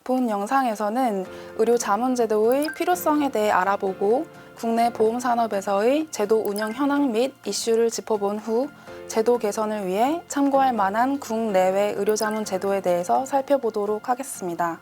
본 영상에서는 의료자문제도의 필요성에 대해 알아보고 국내 보험산업에서의 제도 운영 현황 및 이슈를 짚어본 후 제도 개선을 위해 참고할 만한 국내외 의료자문제도에 대해서 살펴보도록 하겠습니다.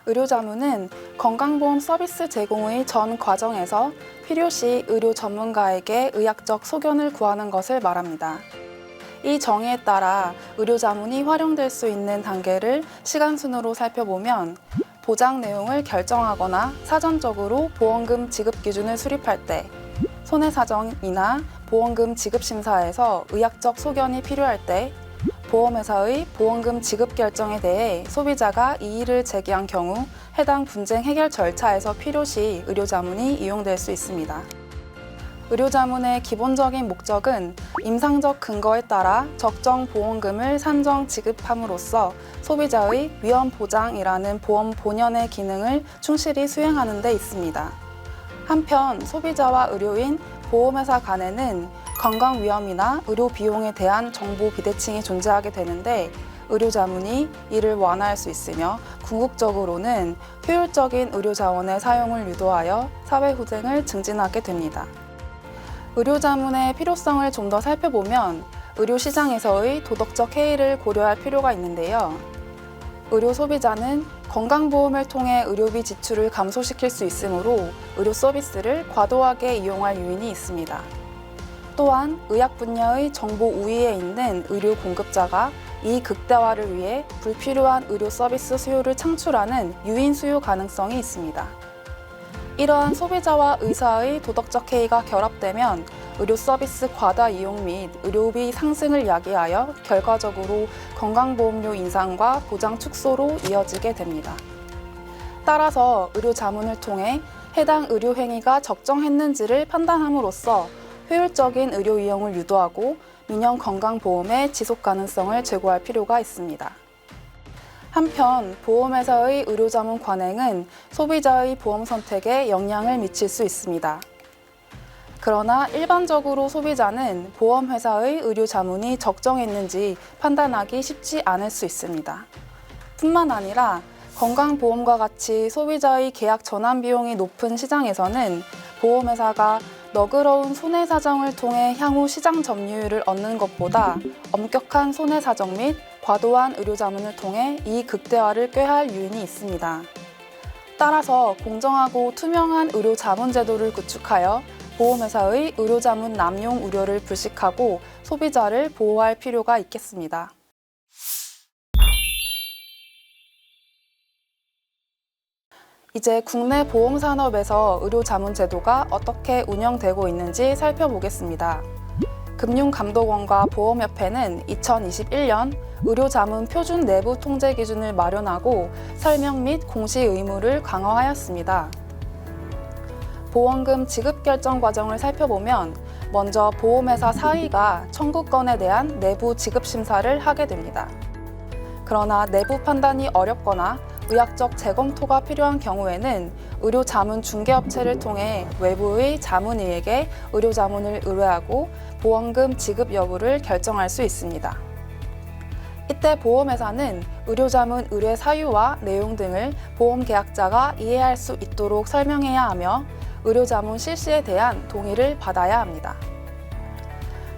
의료자문은 건강보험 서비스 제공의 전 과정에서 필요시 의료 전문가에게 의학적 소견을 구하는 것을 말합니다. 이 정의에 따라 의료자문이 활용될 수 있는 단계를 시간순으로 살펴보면 보장 내용을 결정하거나 사전적으로 보험금 지급 기준을 수립할 때, 손해사정이나 보험금 지급 심사에서 의학적 소견이 필요할 때, 보험회사의 보험금 지급 결정에 대해 소비자가 이의를 제기한 경우 해당 분쟁 해결 절차에서 필요시 의료자문이 이용될 수 있습니다. 의료자문의 기본적인 목적은 임상적 근거에 따라 적정 보험금을 산정 지급함으로써 소비자의 위험 보장이라는 보험 본연의 기능을 충실히 수행하는 데 있습니다. 한편 소비자와 의료인, 보험회사 간에는 건강 위험이나 의료 비용에 대한 정보 비대칭이 존재하게 되는데 의료자문이 이를 완화할 수 있으며 궁극적으로는 효율적인 의료자원의 사용을 유도하여 사회후생을 증진하게 됩니다. 의료자문의 필요성을 좀 더 살펴보면 의료시장에서의 도덕적 해이를 고려할 필요가 있는데요. 의료 소비자는 건강보험을 통해 의료비 지출을 감소시킬 수 있으므로 의료 서비스를 과도하게 이용할 요인이 있습니다. 또한 의학 분야의 정보 우위에 있는 의료 공급자가 이 극대화를 위해 불필요한 의료 서비스 수요를 창출하는 유인 수요 가능성이 있습니다. 이러한 소비자와 의사의 도덕적 해이가 결합되면 의료 서비스 과다 이용 및 의료비 상승을 야기하여 결과적으로 건강보험료 인상과 보장 축소로 이어지게 됩니다. 따라서 의료자문을 통해 해당 의료 행위가 적정했는지를 판단함으로써 효율적인 의료 이용을 유도하고 민영 건강보험의 지속 가능성을 제고할 필요가 있습니다. 한편 보험회사의 의료자문 관행은 소비자의 보험 선택에 영향을 미칠 수 있습니다. 그러나 일반적으로 소비자는 보험회사의 의료자문이 적정했는지 판단하기 쉽지 않을 수 있습니다. 뿐만 아니라 건강보험과 같이 소비자의 계약 전환 비용이 높은 시장에서는 보험회사가 너그러운 손해사정을 통해 향후 시장 점유율을 얻는 것보다 엄격한 손해사정 및 과도한 의료자문을 통해 이익 극대화를 꾀할 요인이 있습니다. 따라서 공정하고 투명한 의료자문제도를 구축하여 보험회사의 의료자문 남용 우려를 불식하고 소비자를 보호할 필요가 있겠습니다. 이제 국내 보험산업에서 의료자문제도가 어떻게 운영되고 있는지 살펴보겠습니다. 금융감독원과 보험협회는 2021년 의료자문 표준 내부 통제 기준을 마련하고 설명 및 공시 의무를 강화하였습니다. 보험금 지급 결정 과정을 살펴보면 먼저 보험회사 사의가 청구권에 대한 내부 지급 심사를 하게 됩니다. 그러나 내부 판단이 어렵거나 의학적 재검토가 필요한 경우에는 의료자문 중개업체를 통해 외부의 자문의에게 의료자문을 의뢰하고 보험금 지급 여부를 결정할 수 있습니다. 이때 보험회사는 의료자문 의뢰 사유와 내용 등을 보험계약자가 이해할 수 있도록 설명해야 하며 의료자문 실시에 대한 동의를 받아야 합니다.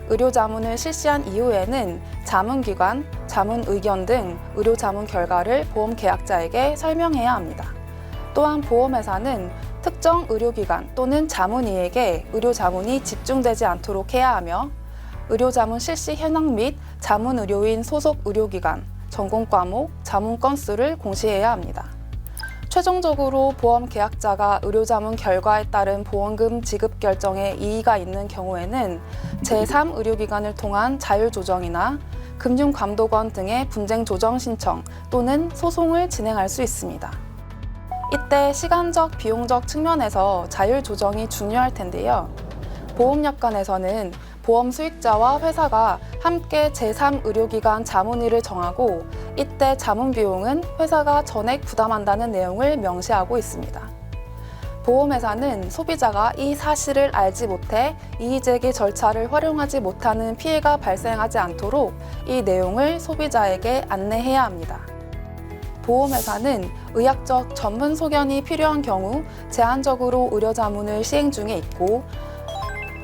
의료자문을 실시한 이후에는 자문기관, 자문의견 등 의료자문 결과를 보험계약자에게 설명해야 합니다. 또한 보험회사는 특정 의료기관 또는 자문의에게 의료자문이 집중되지 않도록 해야 하며 의료자문 실시 현황 및 자문의료인 소속 의료기관, 전공과목, 자문 건수를 공시해야 합니다. 최종적으로 보험계약자가 의료자문 결과에 따른 보험금 지급 결정에 이의가 있는 경우에는 제3의료기관을 통한 자율조정이나 금융감독원 등의 분쟁조정 신청 또는 소송을 진행할 수 있습니다. 이때 시간적, 비용적 측면에서 자율조정이 중요할 텐데요. 보험약관에서는 보험 수익자와 회사가 함께 제3의료기관 자문의를 정하고 이때 자문 비용은 회사가 전액 부담한다는 내용을 명시하고 있습니다. 보험회사는 소비자가 이 사실을 알지 못해 이의제기 절차를 활용하지 못하는 피해가 발생하지 않도록 이 내용을 소비자에게 안내해야 합니다. 보험회사는 의학적 전문 소견이 필요한 경우 제한적으로 의료자문을 시행 중에 있고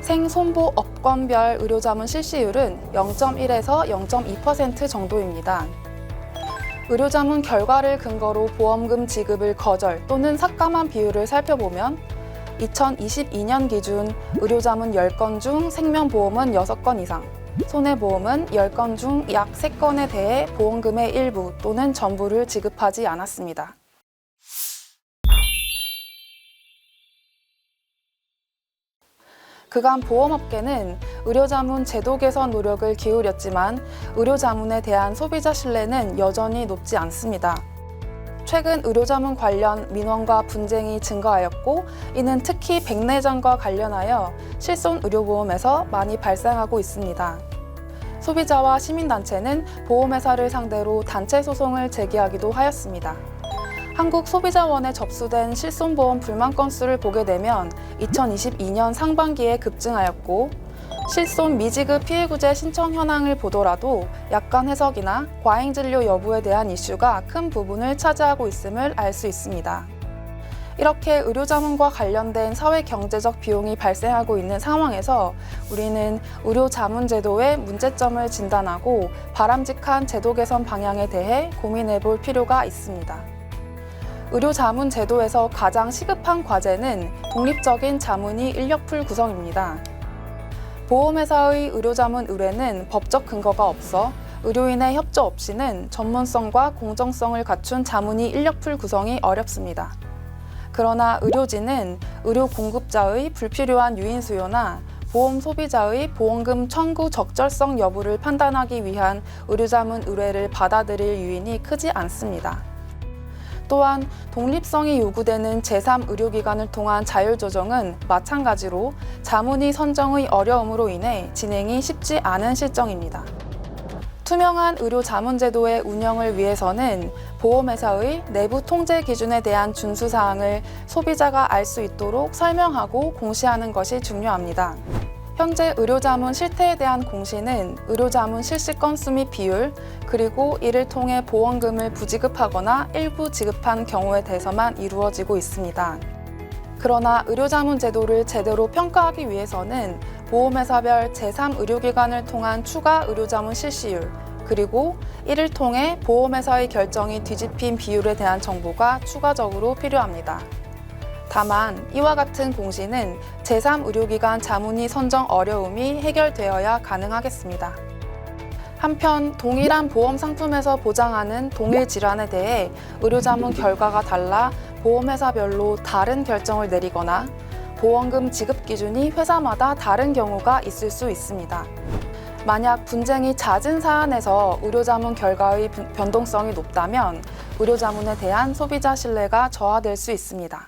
생손보 업권별 의료자문 실시율은 0.1에서 0.2% 정도입니다. 의료자문 결과를 근거로 보험금 지급을 거절 또는 삭감한 비율을 살펴보면 2022년 기준 의료자문 10건 중 생명보험은 6건 이상, 손해보험은 10건 중 약 3건에 대해 보험금의 일부 또는 전부를 지급하지 않았습니다. 그간 보험업계는 의료자문 제도 개선 노력을 기울였지만 의료자문에 대한 소비자 신뢰는 여전히 높지 않습니다. 최근 의료자문 관련 민원과 분쟁이 증가하였고 이는 특히 백내장과 관련하여 실손 의료보험에서 많이 발생하고 있습니다. 소비자와 시민단체는 보험회사를 상대로 단체 소송을 제기하기도 하였습니다. 한국소비자원에 접수된 실손보험 불만 건수를 보게 되면 2022년 상반기에 급증하였고 실손 미지급 피해구제 신청 현황을 보더라도 약관 해석이나 과잉진료 여부에 대한 이슈가 큰 부분을 차지하고 있음을 알 수 있습니다. 이렇게 의료자문과 관련된 사회경제적 비용이 발생하고 있는 상황에서 우리는 의료자문제도의 문제점을 진단하고 바람직한 제도 개선 방향에 대해 고민해 볼 필요가 있습니다. 의료자문 제도에서 가장 시급한 과제는 독립적인 자문위 인력풀 구성입니다. 보험회사의 의료자문 의뢰는 법적 근거가 없어 의료인의 협조 없이는 전문성과 공정성을 갖춘 자문위 인력풀 구성이 어렵습니다. 그러나 의료진은 의료 공급자의 불필요한 유인 수요나 보험 소비자의 보험금 청구 적절성 여부를 판단하기 위한 의료자문 의뢰를 받아들일 유인이 크지 않습니다. 또한 독립성이 요구되는 제3의료기관을 통한 자율조정은 마찬가지로 자문위 선정의 어려움으로 인해 진행이 쉽지 않은 실정입니다. 투명한 의료자문제도의 운영을 위해서는 보험회사의 내부 통제 기준에 대한 준수사항을 소비자가 알 수 있도록 설명하고 공시하는 것이 중요합니다. 현재 의료자문 실태에 대한 공시는 의료자문 실시 건수 및 비율, 그리고 이를 통해 보험금을 부지급하거나 일부 지급한 경우에 대해서만 이루어지고 있습니다. 그러나 의료자문 제도를 제대로 평가하기 위해서는 보험회사별 제3의료기관을 통한 추가 의료자문 실시율, 그리고 이를 통해 보험회사의 결정이 뒤집힌 비율에 대한 정보가 추가적으로 필요합니다. 다만 이와 같은 공시는 제3의료기관 자문위 선정 어려움이 해결되어야 가능하겠습니다. 한편 동일한 보험 상품에서 보장하는 동일 질환에 대해 의료자문 결과가 달라 보험회사별로 다른 결정을 내리거나 보험금 지급 기준이 회사마다 다른 경우가 있을 수 있습니다. 만약 분쟁이 잦은 사안에서 의료자문 결과의 변동성이 높다면 의료자문에 대한 소비자 신뢰가 저하될 수 있습니다.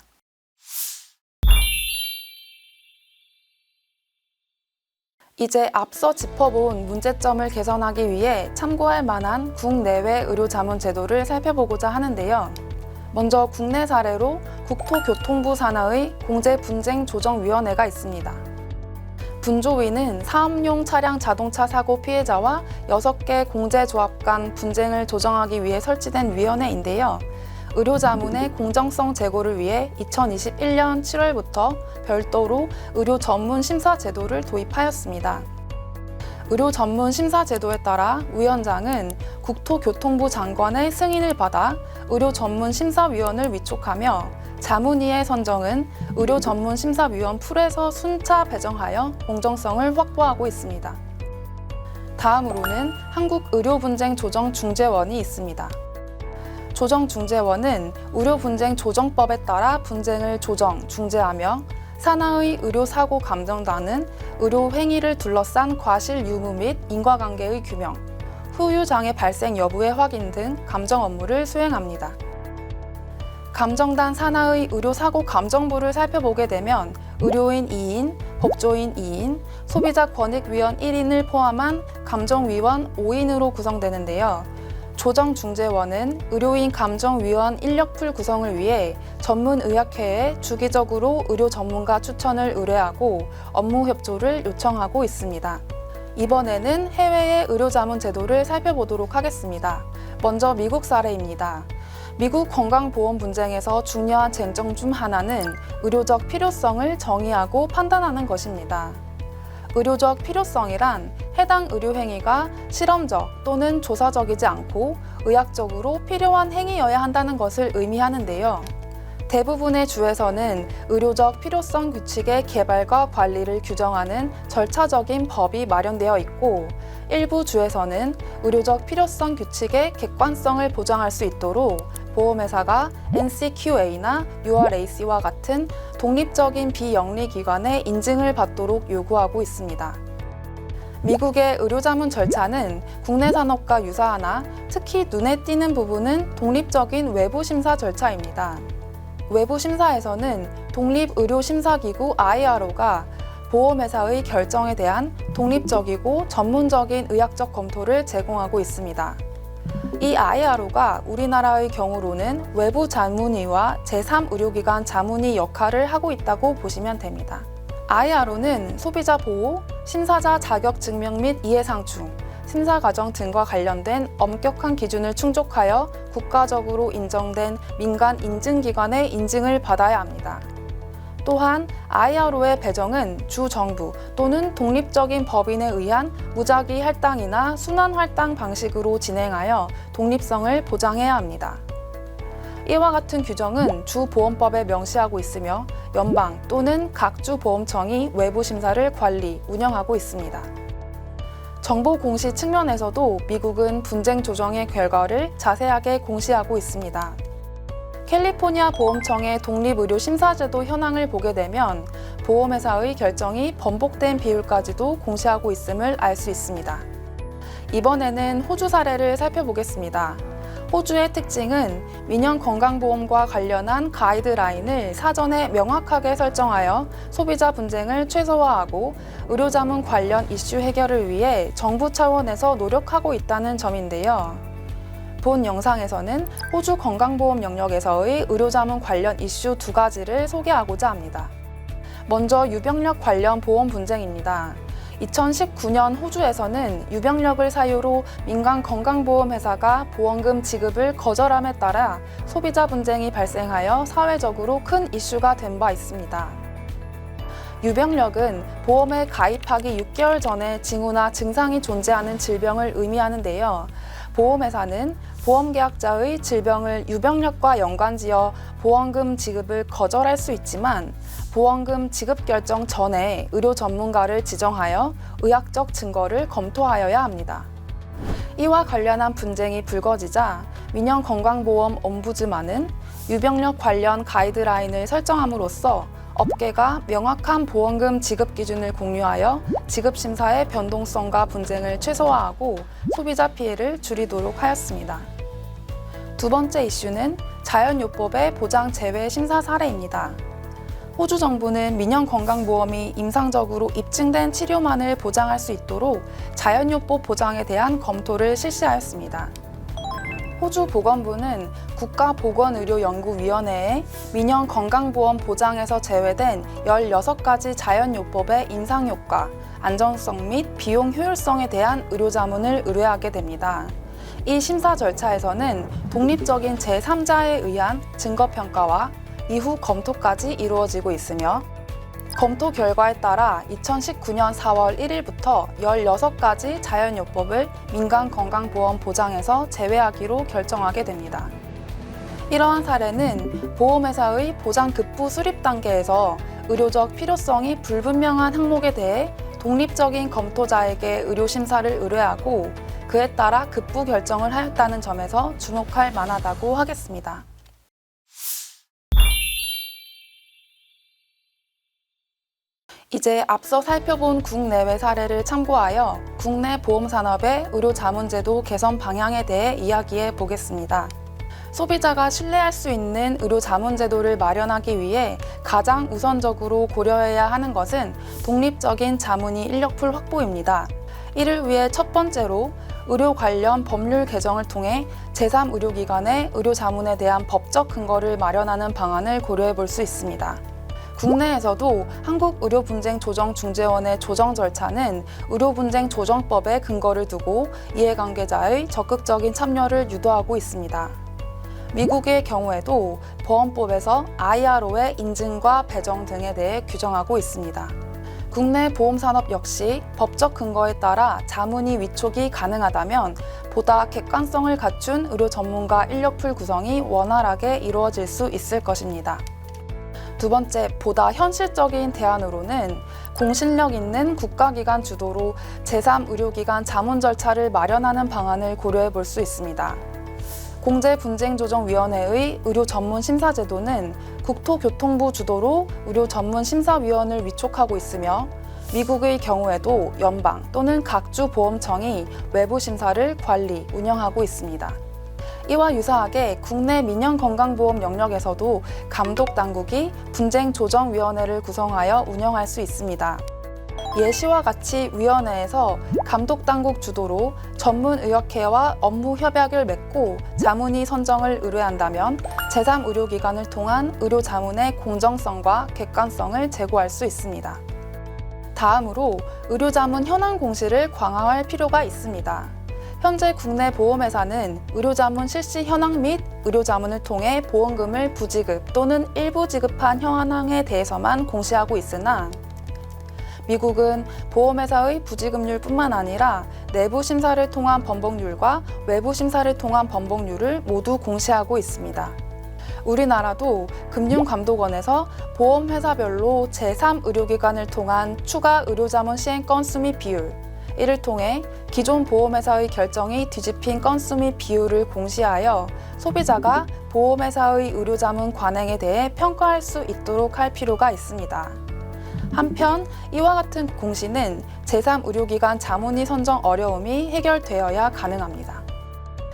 이제 앞서 짚어본 문제점을 개선하기 위해 참고할 만한 국내외 의료자문 제도를 살펴보고자 하는데요. 먼저 국내 사례로 국토교통부 산하의 공제분쟁조정위원회가 있습니다. 분조위는 사업용 차량 자동차 사고 피해자와 6개 공제조합 간 분쟁을 조정하기 위해 설치된 위원회인데요. 의료자문의 공정성 제고를 위해 2021년 7월부터 별도로 의료 전문 심사 제도를 도입하였습니다. 의료 전문 심사 제도에 따라 위원장은 국토교통부 장관의 승인을 받아 의료 전문 심사위원을 위촉하며 자문위의 선정은 의료 전문 심사위원 풀에서 순차 배정하여 공정성을 확보하고 있습니다. 다음으로는 한국의료분쟁조정중재원이 있습니다. 조정중재원은 의료분쟁조정법에 따라 분쟁을 조정, 중재하며 산하의 의료사고 감정단은 의료행위를 둘러싼 과실 유무 및 인과관계의 규명, 후유장애 발생 여부의 확인 등 감정 업무를 수행합니다. 감정단 산하의 의료사고 감정부를 살펴보게 되면 의료인 2인, 법조인 2인, 소비자권익위원 1인을 포함한 감정위원 5인으로 구성되는데요. 조정중재원은 의료인 감정위원 인력풀 구성을 위해 전문의학회에 주기적으로 의료 전문가 추천을 의뢰하고 업무 협조를 요청하고 있습니다. 이번에는 해외의 의료자문 제도를 살펴보도록 하겠습니다. 먼저 미국 사례입니다. 미국 건강보험 분쟁에서 중요한 쟁점 중 하나는 의료적 필요성을 정의하고 판단하는 것입니다. 의료적 필요성이란 해당 의료행위가 실험적 또는 조사적이지 않고 의학적으로 필요한 행위여야 한다는 것을 의미하는데요. 대부분의 주에서는 의료적 필요성 규칙의 개발과 관리를 규정하는 절차적인 법이 마련되어 있고, 일부 주에서는 의료적 필요성 규칙의 객관성을 보장할 수 있도록 보험회사가 NCQA나 URAC와 같은 독립적인 비영리기관의 인증을 받도록 요구하고 있습니다. 미국의 의료자문 절차는 국내 산업과 유사하나 특히 눈에 띄는 부분은 독립적인 외부 심사 절차입니다. 외부 심사에서는 독립의료심사기구 IRO가 보험회사의 결정에 대한 독립적이고 전문적인 의학적 검토를 제공하고 있습니다. 이 IRO가 우리나라의 경우로는 외부 자문의와 제3의료기관 자문의 역할을 하고 있다고 보시면 됩니다. IRO는 소비자 보호, 심사자 자격 증명 및 이해상충, 심사 과정 등과 관련된 엄격한 기준을 충족하여 국가적으로 인정된 민간 인증기관의 인증을 받아야 합니다. 또한 IRO의 배정은 주 정부 또는 독립적인 법인에 의한 무작위 할당이나 순환 할당 방식으로 진행하여 독립성을 보장해야 합니다. 이와 같은 규정은 주보험법에 명시하고 있으며 연방 또는 각 주보험청이 외부 심사를 관리, 운영하고 있습니다. 정보 공시 측면에서도 미국은 분쟁 조정의 결과를 자세하게 공시하고 있습니다. 캘리포니아 보험청의 독립의료심사제도 현황을 보게 되면 보험회사의 결정이 번복된 비율까지도 공시하고 있음을 알 수 있습니다. 이번에는 호주 사례를 살펴보겠습니다. 호주의 특징은 민영건강보험과 관련한 가이드라인을 사전에 명확하게 설정하여 소비자 분쟁을 최소화하고 의료자문 관련 이슈 해결을 위해 정부 차원에서 노력하고 있다는 점인데요. 본 영상에서는 호주 건강보험 영역에서의 의료자문 관련 이슈 두 가지를 소개하고자 합니다. 먼저 유병력 관련 보험 분쟁입니다. 2019년 호주에서는 유병력을 사유로 민간 건강보험회사가 보험금 지급을 거절함에 따라 소비자 분쟁이 발생하여 사회적으로 큰 이슈가 된 바 있습니다. 유병력은 보험에 가입하기 6개월 전에 징후나 증상이 존재하는 질병을 의미하는데요. 보험회사는 보험계약자의 질병을 유병력과 연관지어 보험금 지급을 거절할 수 있지만 보험금 지급 결정 전에 의료 전문가를 지정하여 의학적 증거를 검토하여야 합니다. 이와 관련한 분쟁이 불거지자 민영건강보험 옴부즈만은 유병력 관련 가이드라인을 설정함으로써 업계가 명확한 보험금 지급 기준을 공유하여 지급 심사의 변동성과 분쟁을 최소화하고 소비자 피해를 줄이도록 하였습니다. 두 번째 이슈는 자연요법의 보장 제외 심사 사례입니다. 호주 정부는 민영건강보험이 임상적으로 입증된 치료만을 보장할 수 있도록 자연요법 보장에 대한 검토를 실시하였습니다. 호주 보건부는 국가보건의료연구위원회에 민영건강보험 보장에서 제외된 16가지 자연요법의 임상효과, 안전성 및 비용 효율성에 대한 의료자문을 의뢰하게 됩니다. 이 심사 절차에서는 독립적인 제3자에 의한 증거평가와 이후 검토까지 이루어지고 있으며 검토 결과에 따라 2019년 4월 1일부터 16가지 자연요법을 민간건강보험 보장에서 제외하기로 결정하게 됩니다. 이러한 사례는 보험회사의 보장 급부 수립 단계에서 의료적 필요성이 불분명한 항목에 대해 독립적인 검토자에게 의료심사를 의뢰하고 그에 따라 급부 결정을 하였다는 점에서 주목할 만하다고 하겠습니다. 이제 앞서 살펴본 국내외 사례를 참고하여 국내 보험산업의 의료자문제도 개선 방향에 대해 이야기해 보겠습니다. 소비자가 신뢰할 수 있는 의료자문제도를 마련하기 위해 가장 우선적으로 고려해야 하는 것은 독립적인 자문의 인력풀 확보입니다. 이를 위해 첫 번째로 의료 관련 법률 개정을 통해 제3의료기관의 의료자문에 대한 법적 근거를 마련하는 방안을 고려해 볼 수 있습니다. 국내에서도 한국의료분쟁조정중재원의 조정 절차는 의료분쟁조정법에 근거를 두고 이해관계자의 적극적인 참여를 유도하고 있습니다. 미국의 경우에도 보험법에서 IRO의 인증과 배정 등에 대해 규정하고 있습니다. 국내 보험산업 역시 법적 근거에 따라 자문위 위촉이 가능하다면 보다 객관성을 갖춘 의료 전문가 인력풀 구성이 원활하게 이루어질 수 있을 것입니다. 두 번째, 보다 현실적인 대안으로는 공신력 있는 국가기관 주도로 제3의료기관 자문 절차를 마련하는 방안을 고려해 볼 수 있습니다. 공제분쟁조정위원회의 의료전문심사제도는 국토교통부 주도로 의료전문심사위원을 위촉하고 있으며 미국의 경우에도 연방 또는 각주 보험청이 외부 심사를 관리, 운영하고 있습니다. 이와 유사하게 국내 민영건강보험 영역에서도 감독당국이 분쟁조정위원회를 구성하여 운영할 수 있습니다. 예시와 같이 위원회에서 감독당국 주도로 전문의학회와 업무 협약을 맺고 자문위 선정을 의뢰한다면 제3의료기관을 통한 의료자문의 공정성과 객관성을 제고할 수 있습니다. 다음으로 의료자문 현황 공시를 강화할 필요가 있습니다. 현재 국내 보험회사는 의료자문 실시 현황 및 의료자문을 통해 보험금을 부지급 또는 일부 지급한 현황에 대해서만 공시하고 있으나 미국은 보험회사의 부지급률뿐만 아니라 내부 심사를 통한 번복률과 외부 심사를 통한 번복률을 모두 공시하고 있습니다. 우리나라도 금융감독원에서 보험회사별로 제3의료기관을 통한 추가 의료자문 시행 건수 및 비율, 이를 통해 기존 보험회사의 결정이 뒤집힌 건수 및 비율을 공시하여 소비자가 보험회사의 의료자문 관행에 대해 평가할 수 있도록 할 필요가 있습니다. 한편 이와 같은 공시는 제3의료기관 자문위 선정 어려움이 해결되어야 가능합니다.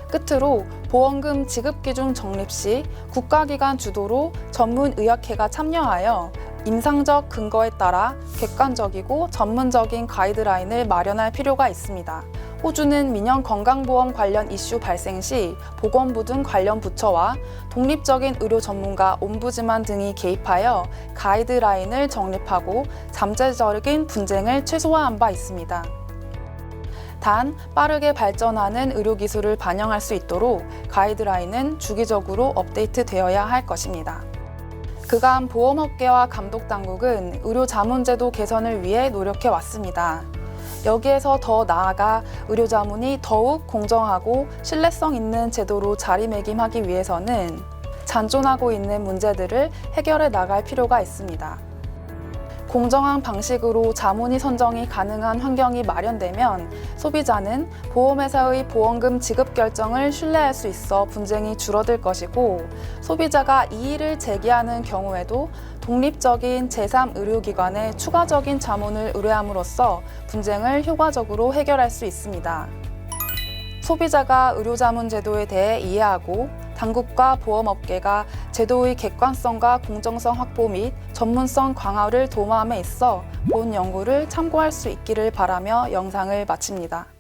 끝으로 보험금 지급기준 정립 시 국가기관 주도로 전문의학회가 참여하여 임상적 근거에 따라 객관적이고 전문적인 가이드라인을 마련할 필요가 있습니다. 호주는 민영건강보험 관련 이슈 발생 시 보건부 등 관련 부처와 독립적인 의료 전문가, 옴부즈만 등이 개입하여 가이드라인을 정립하고 잠재적인 분쟁을 최소화한 바 있습니다. 단, 빠르게 발전하는 의료기술을 반영할 수 있도록 가이드라인은 주기적으로 업데이트되어야 할 것입니다. 그간 보험업계와 감독당국은 의료자문제도 개선을 위해 노력해 왔습니다. 여기에서 더 나아가 의료자문이 더욱 공정하고 신뢰성 있는 제도로 자리매김하기 위해서는 잔존하고 있는 문제들을 해결해 나갈 필요가 있습니다. 공정한 방식으로 자문위 선정이 가능한 환경이 마련되면 소비자는 보험회사의 보험금 지급 결정을 신뢰할 수 있어 분쟁이 줄어들 것이고, 소비자가 이의를 제기하는 경우에도 독립적인 제3의료기관에 추가적인 자문을 의뢰함으로써 분쟁을 효과적으로 해결할 수 있습니다. 소비자가 의료자문 제도에 대해 이해하고 당국과 보험업계가 제도의 객관성과 공정성 확보 및 전문성 강화를 도모함에 있어 본 연구를 참고할 수 있기를 바라며 영상을 마칩니다.